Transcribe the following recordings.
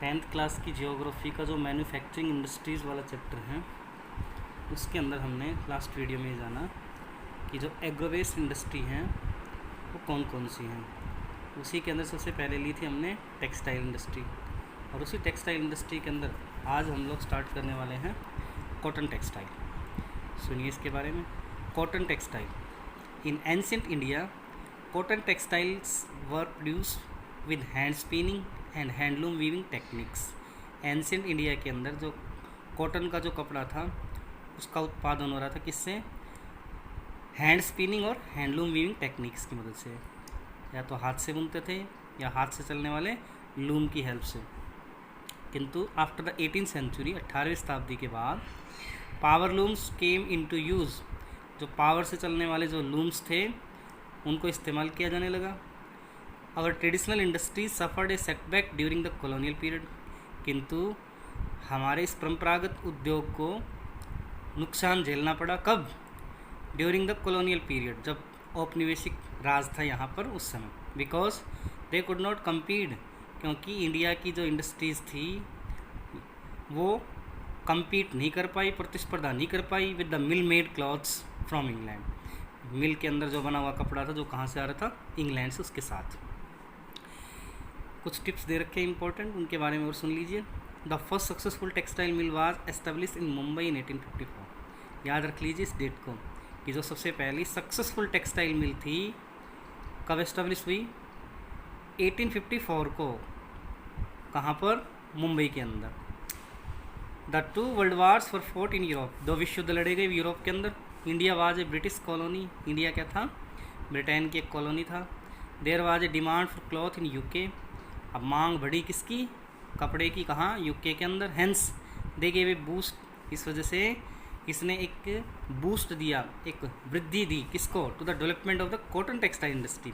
10th class की geography का जो मैन्युफैक्चरिंग इंडस्ट्रीज़ वाला चैप्टर है उसके अंदर हमने लास्ट वीडियो में जाना कि जो एग्रो वेस्ट इंडस्ट्री हैं वो कौन कौन सी हैं। उसी के अंदर सबसे पहले ली थी हमने टेक्सटाइल इंडस्ट्री, और उसी टेक्सटाइल इंडस्ट्री के अंदर आज हम लोग स्टार्ट करने वाले हैं कॉटन टेक्सटाइल। सुनिए इसके बारे में। Cotton textile in ancient India, cotton textiles were produced with hand spinning and handloom weaving techniques. Ancient India के अंदर जो कॉटन का जो कपड़ा था उसका उत्पादन हो रहा था किससे? हैंड स्पिनिंग और हैंडलूम वीविंग टेक्निक्स की मदद से। या तो हाथ से बुनते थे या हाथ से चलने वाले लूम की हेल्प से। किंतु आफ्टर द 18th सेंचुरी, 18वीं शताब्दी के बाद power looms came into use. जो पावर से चलने वाले जो लूम्स थे उनको इस्तेमाल किया जाने लगा। Our traditional industries suffered a setback during the colonial period. किंतु हमारे इस परंपरागत उद्योग को नुकसान झेलना पड़ा। कब? ड्यूरिंग द कॉलोनियल पीरियड, जब औपनिवेशिक राज था यहाँ पर उस समय। Because they could not compete, क्योंकि इंडिया की जो इंडस्ट्रीज़ थी वो कम्पीट नहीं कर पाई, प्रतिस्पर्धा नहीं कर पाई with the mill made cloths from England. Mill के अंदर जो बना हुआ कपड़ा था जो कहाँ से आ रहा था? इंग्लैंड से। उसके साथ कुछ टिप्स दे रखे हैं इंपॉर्टेंट, उनके बारे में और सुन लीजिए। The first successful textile mill was establish in Mumbai in 1854। याद रख लीजिए इस डेट को कि जो सबसे पहली सक्सेसफुल टेक्सटाइल मिल थी कब एस्टेब्लिश हुई? 1854 को। कहाँ पर? मुंबई के अंदर। The 2 world wars were fought in Europe. 2 विश्व युद्ध लड़े गए यूरोप के अंदर। India was a British colony. India क्या था? ब्रिटेन की एक कॉलोनी था। There was a demand for cloth in UK. अब मांग बढ़ी किसकी? कपड़े की। कहाँ? यूके के अंदर। Hence they gave a boost. इस वजह से इसने एक बूस्ट दिया, एक वृद्धि दी किसको? To the development of the cotton textile industry,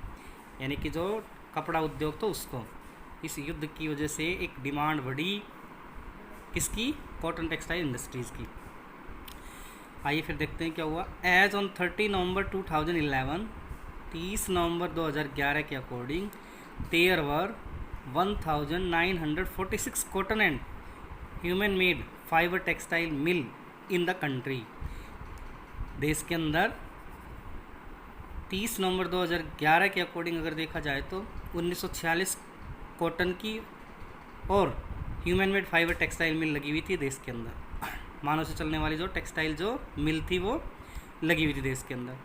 यानी कि जो कपड़ा उद्योग तो उसको। इस युद्ध की वजह से एक डिमांड बढ़ी किसकी? कॉटन टेक्सटाइल इंडस्ट्रीज़ की। आइए फिर देखते हैं क्या हुआ। एज ऑन 30 नवंबर 2011, 30 नवंबर 2011 के according there were 1946 cotton and human made fibre textile mill in the country. देश के अंदर 30 नवंबर 2011 के अकॉर्डिंग अगर देखा जाए तो 1946 कॉटन की और ह्यूमन मेड फाइबर टेक्सटाइल मिल लगी हुई थी देश के अंदर। मानव से चलने वाली जो टेक्सटाइल जो मिल थी वो लगी हुई थी देश के अंदर।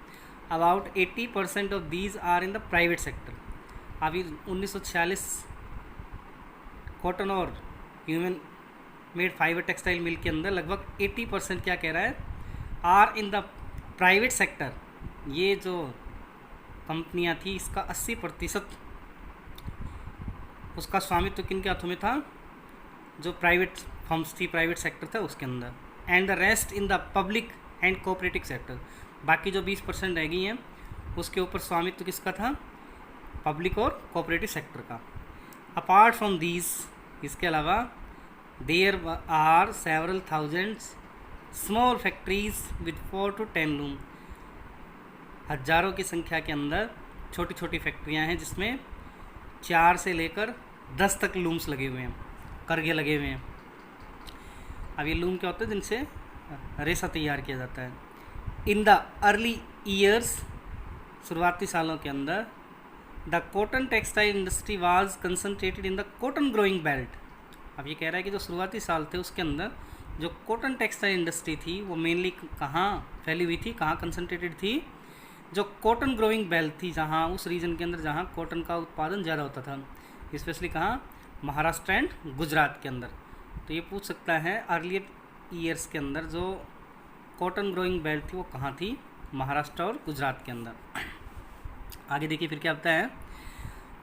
About 80% of these are in the private sector. अभी 1946 कॉटन और human made fibre textile mill के अंदर लगभग 80% क्या कह रहा है? Are in the private sector. ये जो कंपनियां थी इसका 80% उसका स्वामित्व किन के हाथों में था? जो प्राइवेट फर्म्स थी, प्राइवेट सेक्टर था उसके अंदर। And the rest in the public and cooperative sector. बाकी जो 20% रह गई हैं उसके ऊपर स्वामित्व किसका था? पब्लिक और कोऑपरेटिव सेक्टर का। अपार्ट फ्रॉम दीज, इसके अलावा there are several thousands small factories with 4 to 10 loom. हजारों की संख्या के अंदर छोटी छोटी फैक्ट्रियां हैं जिसमें 4 से लेकर 10 तक लूम्स लगे हुए हैं, करघे लगे हुए हैं। अब ये लूम क्या होता है? जिनसे रेशा तैयार किया जाता है। इन द अर्ली ईयर्स, शुरुआती सालों के अंदर, the cotton textile industry was concentrated in the cotton growing belt. अब ये कह रहा है कि जो शुरुआती साल थे उसके अंदर जो कॉटन टेक्सटाइल इंडस्ट्री थी वो मेनली कहाँ फैली हुई थी, कहाँ कंसनट्रेटेड थी? जो कॉटन ग्रोइंग बेल्ट थी, जहाँ उस रीजन के अंदर जहाँ कॉटन का उत्पादन ज़्यादा होता था, स्पेशली कहाँ? महाराष्ट्र एंड गुजरात के अंदर। तो ये पूछ सकता है अर्लियर ईयर्स के अंदर जो कॉटन ग्रोइंग बेल्ट थी वो कहाँ थी? महाराष्ट्र और गुजरात के अंदर। आगे देखिए फिर क्या होता है।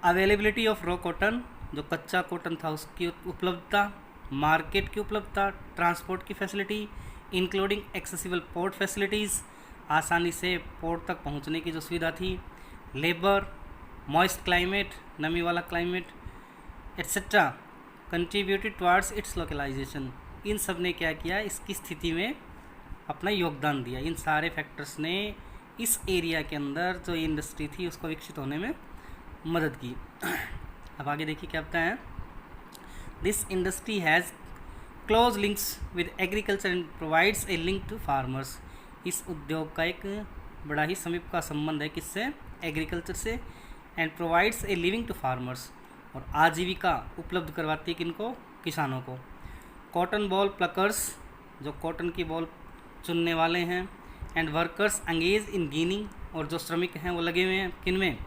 अवेलेबिलिटी ऑफ रॉ कॉटन, जो कच्चा कॉटन था उसकी उपलब्धता, मार्केट की उपलब्धता, ट्रांसपोर्ट की facility including accessible port facilities, आसानी से पोर्ट तक पहुंचने की जो सुविधा थी, लेबर, मॉइस्ट क्लाइमेट, नमी वाला climate, etcetera contributed towards its localisation. इन सब ने क्या किया? इसकी स्थिति में अपना योगदान दिया। इन सारे फैक्टर्स ने इस एरिया के अंदर जो इंडस्ट्री थी उसको विकसित होने में मदद की। अब आगे देखिए क्या होता है। This industry has close links with agriculture and provides a link to farmers. इस उद्योग का एक बड़ा ही समीप का संबंध है किससे? एग्रीकल्चर से। And provides a living to farmers, और आजीविका उपलब्ध करवाती है किनको? किसानों को। कॉटन बॉल प्लकर्स, जो कॉटन की बॉल चुनने वाले हैं। And workers engage in ginning, और जो श्रमिक हैं वो लगे हुए हैं किन में?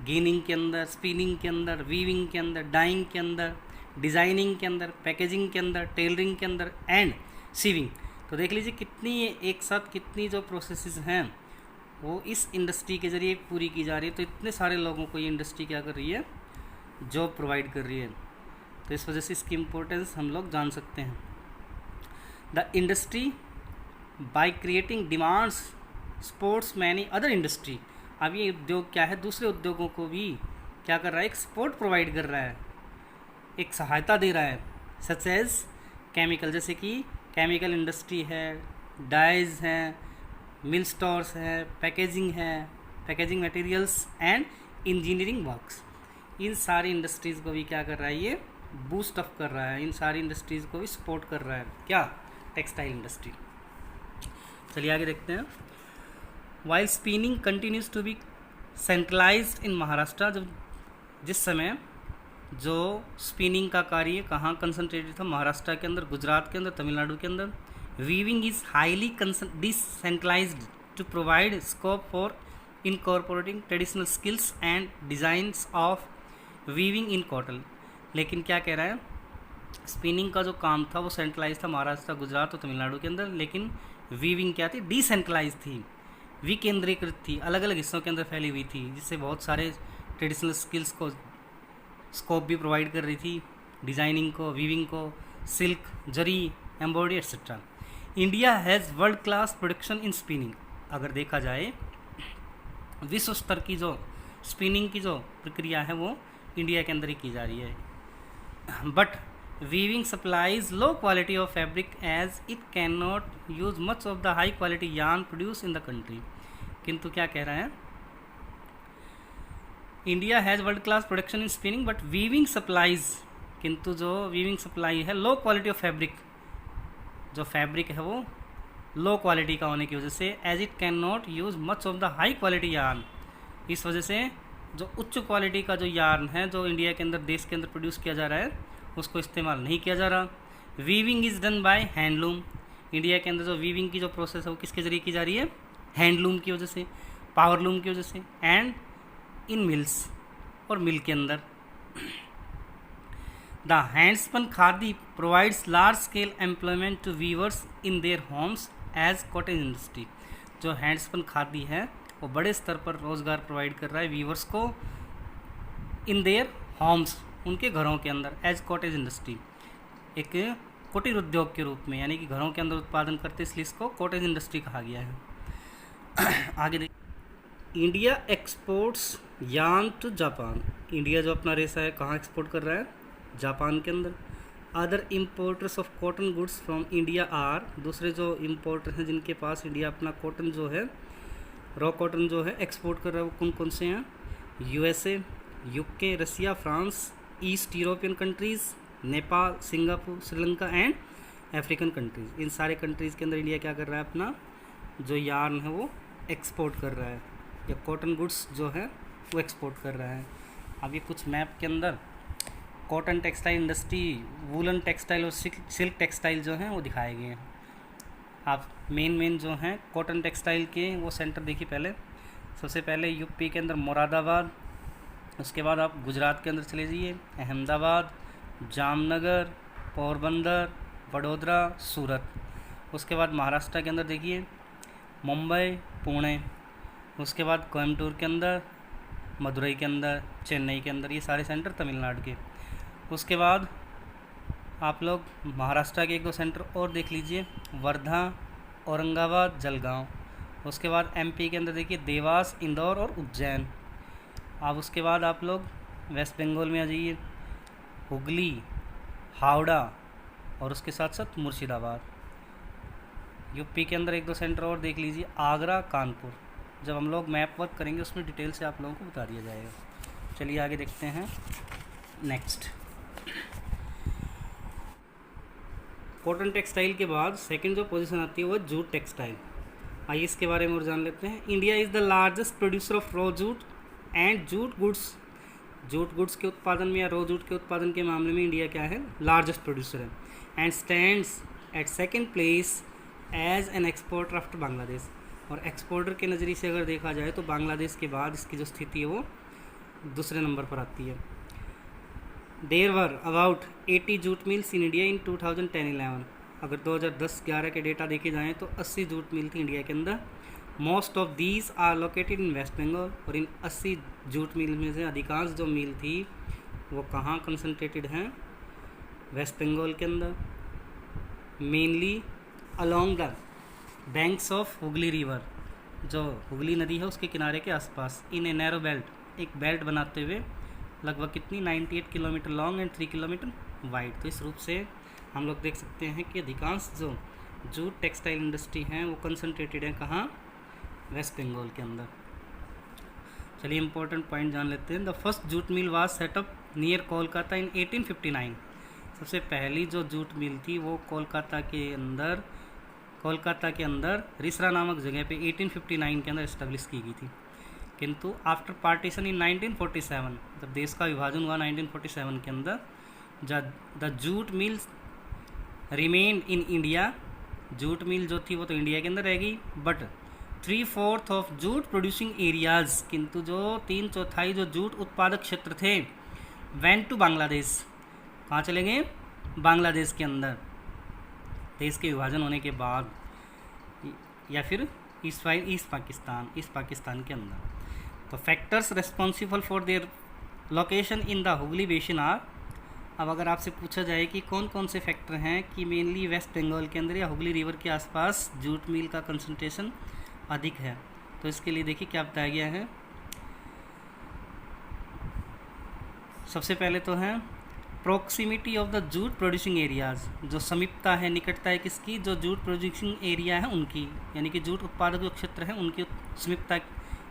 गीनिंग के अंदर, स्पिनिंग के अंदर, वीविंग के अंदर, डाइंग के अंदर, डिज़ाइनिंग के अंदर, पैकेजिंग के अंदर, टेलरिंग के अंदर एंड सीविंग। तो देख लीजिए कितनी एक साथ कितनी जो प्रोसेसेस हैं वो इस इंडस्ट्री के ज़रिए पूरी की जा रही है। तो इतने सारे लोगों को ये इंडस्ट्री क्या कर रही है? जॉब प्रोवाइड कर रही है। तो इस वजह से इसकी इम्पोर्टेंस हम लोग जान सकते हैं। The industry by creating demands supports many other industry. अब ये उद्योग क्या है? दूसरे उद्योगों को भी क्या कर रहा है? एक सपोर्ट प्रोवाइड कर रहा है, एक सहायता दे रहा है। सच एज केमिकल, जैसे कि केमिकल इंडस्ट्री है, डाइज हैं, मिल स्टोर्स है, पैकेजिंग है, packaging materials and engineering works. इन सारी इंडस्ट्रीज़ को भी क्या कर रहा है? ये बूस्ट अप कर रहा है, इन सारी इंडस्ट्रीज़ को भी सपोर्ट कर रहा है। क्या? Textile industry. चलिए आगे देखते हैं। While spinning continues to be centralised in Maharashtra. जब जिस समय जो स्पिनिंग का कार्य कहाँ कंसंट्रेटेड था? महाराष्ट्र के अंदर, गुजरात के अंदर, तमिलनाडु के अंदर। Weaving is highly decentralised to provide scope for incorporating traditional skills and designs of weaving in cotton. लेकिन क्या कह रहा है? स्पिनिंग का जो काम था वो सेंट्रलाइज था महाराष्ट्र, गुजरात और तमिलनाडु के अंदर, लेकिन वीविंग क्या थी? डिसेंट्रलाइज थी, विकेंद्रीकृत थी, अलग अलग हिस्सों के अंदर फैली हुई थी, जिससे बहुत सारे ट्रेडिशनल स्किल्स को स्कोप भी प्रोवाइड कर रही थी, डिज़ाइनिंग को, वीविंग को, silk, zari, embroidery etcetera. India has world class production in spinning. अगर देखा जाए विश्व स्तर की जो स्पिनिंग की जो प्रक्रिया है वो इंडिया के अंदर ही की जा रही है। But weaving supplies low quality of fabric as it can not use much of the high quality yarn produce in the country. किंतु क्या कह रहा है? India has world class production in spinning but weaving supplies, किंतु जो weaving supply है low quality of fabric, जो fabric है वो लो क्वालिटी का होने की वजह से as it can not use much of the high quality yarn. इस वजह से जो उच्च क्वालिटी का जो यार्न है जो इंडिया के अंदर, देश के अंदर प्रोड्यूस किया जा रहा है, उसको इस्तेमाल नहीं किया जा रहा। Weaving is done by handloom. India के अंदर जो वीविंग की जो प्रोसेस है वो किसके ज़रिए की जा रही है? हैंडलूम की वजह से, पावरलूम की वजह से, एंड इन मिल्स, और मिल के अंदर। The handspun khadi provides large scale employment to weavers in their homes as cottage industry. जो हैंडस्पन खादी है वो बड़े स्तर पर रोज़गार प्रोवाइड कर रहा है वीवर्स को इन देयर होम्स, उनके घरों के अंदर, एज कॉटेज इंडस्ट्री, एक कुटीर उद्योग के रूप में, यानी कि घरों के अंदर उत्पादन करते, इसलिए इसको कॉटेज इंडस्ट्री कहा गया है। आगे देख, India exports yarn to Japan. India जो अपना रेशा है कहाँ एक्सपोर्ट कर रहा है? जापान के अंदर। Other importers of cotton goods from India are, दूसरे जो इम्पोर्टर हैं जिनके पास इंडिया अपना कॉटन जो है, रॉ कॉटन जो है एक्सपोर्ट कर रहा है, वो कौन कौन से हैं? USA, UK, Russia, France, east European countries, Nepal, Singapore, Sri Lanka and African countries. इन सारे कंट्रीज़ के अंदर इंडिया क्या कर रहा है? अपना जो यार्न है वो एक्सपोर्ट कर रहा है, या कॉटन गुड्स जो है वो एक्सपोर्ट कर रहा है। अभी कुछ मैप के अंदर cotton textile industry, woollen textile और सिल्क टेक्सटाइल जो हैं वो दिखाए गए हैं। आप मेन जो हैं कॉटन टेक्सटाइल के वो सेंटर देखिए। पहले सबसे पहले यूपी के अंदर मुरादाबाद, उसके बाद आप गुजरात के अंदर चले जाइए, अहमदाबाद, जामनगर, पोरबंदर, वडोदरा, सूरत। उसके बाद महाराष्ट्र के अंदर देखिए मुंबई, पुणे, उसके बाद कोयम्बटूर के अंदर, मदुरई के अंदर, चेन्नई के अंदर, ये सारे सेंटर तमिलनाडु के। उसके बाद आप लोग महाराष्ट्र के एक दो सेंटर और देख लीजिए, वर्धा, औरंगाबाद, जलगांव। उसके बाद एमपी के अंदर देखिए देवास, इंदौर और उज्जैन। अब उसके बाद आप लोग वेस्ट बंगाल में आ जाइए, हुगली, हावड़ा और उसके साथ साथ मुर्शिदाबाद। यूपी के अंदर एक दो सेंटर और देख लीजिए, आगरा, कानपुर। जब हम लोग मैप वर्क करेंगे उसमें डिटेल से आप लोगों को बता दिया जाएगा। चलिए आगे देखते हैं नेक्स्ट। कॉटन टेक्सटाइल के बाद सेकंड जो पोजीशन आती है वो जूट टेक्सटाइल। आइए इसके बारे में और जान लेते हैं। India is the largest producer of raw jute and jute goods. Jute goods के उत्पादन में या रॉ जूट के उत्पादन के मामले में इंडिया क्या है, लार्जेस्ट प्रोड्यूसर है। And stands at second place as an exporter after Bangladesh. और एक्सपोर्टर के नज़रिए से अगर देखा जाए तो बांग्लादेश के बाद इसकी जो स्थिति है वो दूसरे नंबर पर आती है। There were about 80 jute mills in India in 2010-11। अगर 2010-11 के डेटा देखे जाएँ तो 80 जूट मिल थी इंडिया के अंदर। Most of these are located in West Bengal. और इन 80 जूट मिल में से अधिकांश जो मिल थी वो कहाँ कंसनट्रेटेड हैं, वेस्ट बंगाल के अंदर, mainly along the banks of Hooghly river. जो हुगली नदी है उसके किनारे के आसपास, इन ए नैरो बेल्ट, एक बेल्ट बनाते हुए लगभग कितनी 98 kilometre long and 3 kilometre wide. तो इस रूप से हम लोग देख सकते हैं कि अधिकांश जो जूट टेक्सटाइल इंडस्ट्री हैं वो कंसनट्रेटेड है कहाँ, वेस्ट बंगाल के अंदर। चलिए इंपॉर्टेंट पॉइंट जान लेते हैं। The first jute mill was set up near Kolkata in 1859। सबसे पहली जो जूट मिल थी वो कोलकाता के अंदर रिसरा नामक जगह पे 1859 के अंदर इस्टेब्लिश की गई थी। किंतु आफ्टर पार्टीशन इन 1947, जब देश का विभाजन हुआ 1947 के अंदर, the jute mills remain in India. Jute mill जो थी वो तो इंडिया के अंदर रहेगी, but 3/4 of jute producing areas, किंतु जो 3/4 जो जूट उत्पादक क्षेत्र थे, वेंट टू बांग्लादेश। कहाँ चले गए, बांग्लादेश के अंदर, देश के विभाजन होने के बाद, या फिर ईस्ट पाकिस्तान के अंदर। तो factors responsible for their location in the Hooghly basin are. अब अगर आपसे पूछा जाए कि कौन कौन से फैक्टर हैं कि मेनली वेस्ट बंगाल के अंदर या हुगली रिवर के आसपास जूट मिल का कंसंट्रेशन अधिक है, तो इसके लिए देखिए क्या बताया गया है। सबसे पहले तो है proximity of the jute producing areas. जो समीपता है, निकटता है किसकी, जो जूट प्रोड्यूसिंग एरिया है उनकी, यानी कि जूट उत्पादक जो क्षेत्र है उनकी समीपता,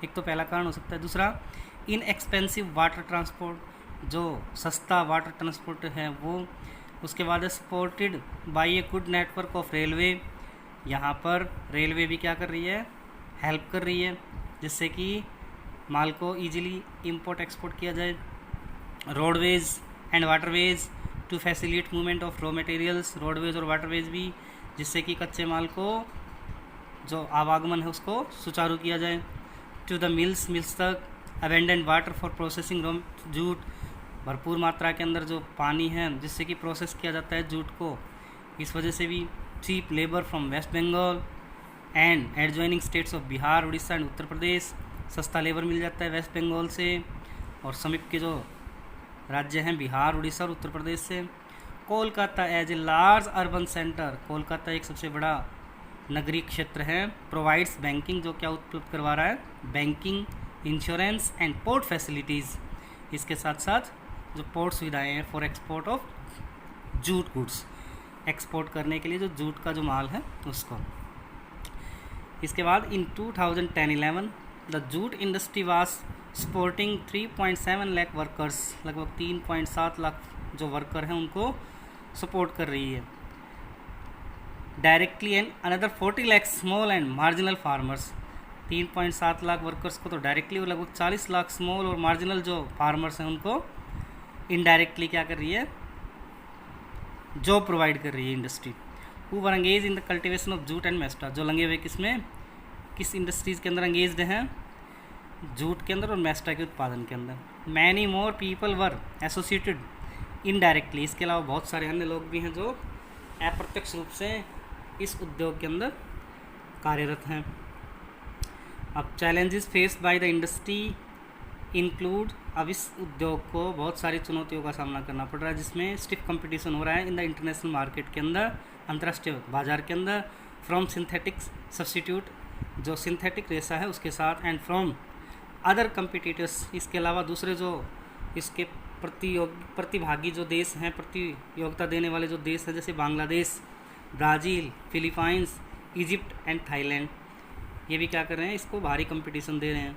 एक तो पहला कारण हो सकता है। दूसरा इन एक्सपेंसिव वाटर ट्रांसपोर्ट, जो सस्ता वाटर ट्रांसपोर्ट है वो। उसके बाद supported by a good network of railway. यहाँ पर रेलवे भी क्या कर रही है, हेल्प कर रही है, जिससे कि माल को ईजिली इंपोर्ट एक्सपोर्ट किया जाए। Roadways and waterways to facilitate movement of raw materials. Roadways और वाटरवेज भी, जिससे कि कच्चे माल को जो आवागमन है उसको सुचारू किया जाए। टू द मिल्स तक abundant water for processing raw jute. भरपूर मात्रा के अंदर जो पानी है जिससे कि प्रोसेस किया जाता है जूट को, इस वजह से भी cheap labour from West Bengal and adjoining states of Bihar, Orissa and Uttar Pradesh. सस्ता लेबर मिल जाता है वेस्ट बंगाल से और समीप के जो राज्य हैं बिहार, उड़ीसा और उत्तर प्रदेश से। Kolkata as a large urban centre, Kolkata एक सबसे बड़ा नगरीय क्षेत्र है। प्रोवाइड्स बैंकिंग, जो क्या उपलब्ध करवा रहा है, banking, insurance and port facilities. इसके साथ साथ जो पोर्ट सुविधाएं हैं for export of jute goods, export करने के लिए जो जूट का जो माल है उसको। इसके बाद इन 2010-11 the jute industry was supporting 3.7 lakh workers. लगभग 3.7 लाख जो वर्कर हैं उनको सपोर्ट कर रही है। Directly and another 40 lakh small and marginal farmers. 3.7 lakh workers को तो डायरेक्टली और लगभग 40 लाख स्मॉल और मार्जिनल जो फार्मर्स हैं उनको इनडायरेक्टली क्या कर रही है, जॉब प्रोवाइड कर रही है industry. Who were engage in the cultivation of jute and mesta. जो लगे हुए किसमें, किस इंडस्ट्रीज़ के अंदर एंगेज्ड हैं, जूट के अंदर और मेस्टा के उत्पादन के अंदर। Many more people were associated indirectly. इसके अलावा बहुत सारे अन्य लोग भी हैं जो अप्रत्यक्ष रूप से इस उद्योग के अंदर कार्यरत हैं। अब challenges faced by the industry include, अब इस उद्योग को बहुत सारी चुनौतियों का सामना करना पड़ रहा है, जिसमें स्टिफ कंपटीशन हो रहा है इन द इंटरनेशनल मार्केट के अंदर, अंतर्राष्ट्रीय बाजार के अंदर, फ्रॉम सिंथेटिक सब्सटीट्यूट, जो सिंथेटिक रेशा है उसके साथ, एंड फ्रॉम अदर कंपिटिटर्स। इसके अलावा दूसरे जो इसके प्रतिभागी जो देश हैं, प्रतियोगिता देने वाले जो देश हैं, जैसे Bangladesh, Brazil, Philippines, Egypt and Thailand, ये भी क्या कर रहे हैं, इसको भारी कंपटीशन दे रहे हैं।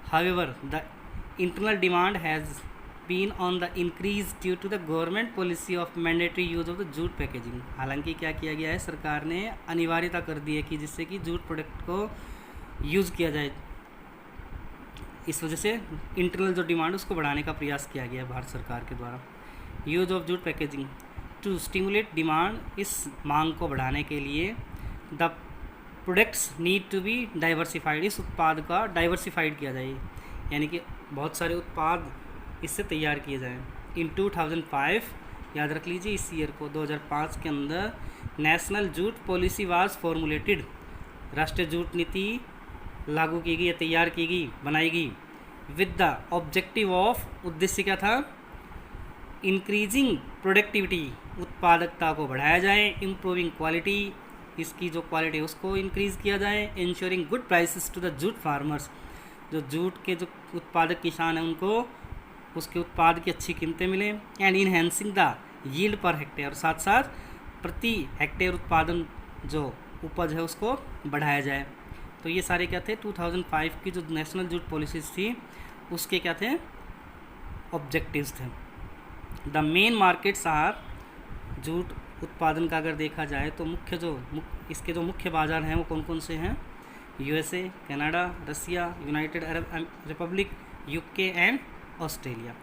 However the internal demand has been on the increase due to the government policy of mandatory use of the jute packaging. हालांकि क्या किया गया है, सरकार ने अनिवार्यता कर दी है कि जिससे कि जूट प्रोडक्ट को यूज़ किया जाए, इस वजह से इंटरनल जो डिमांड उसको बढ़ाने का प्रयास किया गया है भारत सरकार के द्वारा। Use of jute packaging to stimulate demand, इस मांग को बढ़ाने के लिए the products need to be diversified, इस उत्पाद का डाइवर्सिफाइड किया जाए, यानी कि बहुत सारे उत्पाद इससे तैयार किए जाएं। इन 2005, याद रख लीजिए इस ईयर को, 2005 के अंदर national jute policy was formulated, राष्ट्रीय जूट नीति लागू की गई या तैयार की गई, बनाई गई, विद द ऑब्जेक्टिव ऑफ, उद्देश्य क्या था, इंक्रीजिंग प्रोडक्टिविटी, उत्पादकता को बढ़ाया जाए, इम्प्रूविंग क्वालिटी, इसकी जो क्वालिटी है उसको इंक्रीज़ किया जाए, ensuring good prices to the jute farmers, जो जूट के जो उत्पादक किसान हैं उनको उसके उत्पाद की अच्छी कीमतें मिलें, and enhancing the yield per hectare, साथ साथ प्रति हेक्टेयर उत्पादन जो उपज है उसको बढ़ाया जाए। तो ये सारे क्या थे, 2005 की जो नेशनल जूट पॉलिसीज थी उसके क्या थे, ऑब्जेक्टिव्स थे। The main markets are, jute उत्पादन का अगर देखा जाए तो इसके जो मुख्य बाज़ार हैं वो कौन कौन से हैं, USA, Canada, Russia, United Arab Republic, UK and Australia,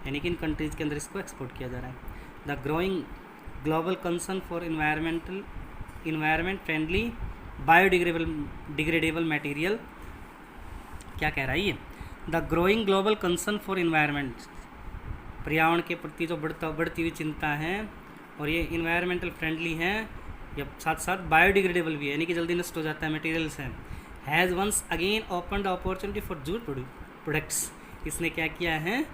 यानी कि इन कंट्रीज़ के अंदर इसको एक्सपोर्ट किया जा रहा है। The growing global concern for environment friendly biodegradable material, क्या कह रहा है ये, the growing global concern for environment, पर्यावरण के प्रति जो बढ़ती हुई चिंता है, और ये इन्वायरमेंटल फ्रेंडली है, या साथ साथ बायोडिग्रेडेबल भी है, यानी कि जल्दी नष्ट हो जाता है मटेरियल्स हैं, has once again open the opportunity for jute products, इसने क्या किया है,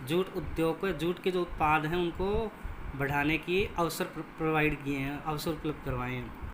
जूट उद्योग को, जूट के जो उत्पाद हैं उनको बढ़ाने की अवसर प्रोवाइड किए हैं, अवसर उपलब्ध करवाए हैं।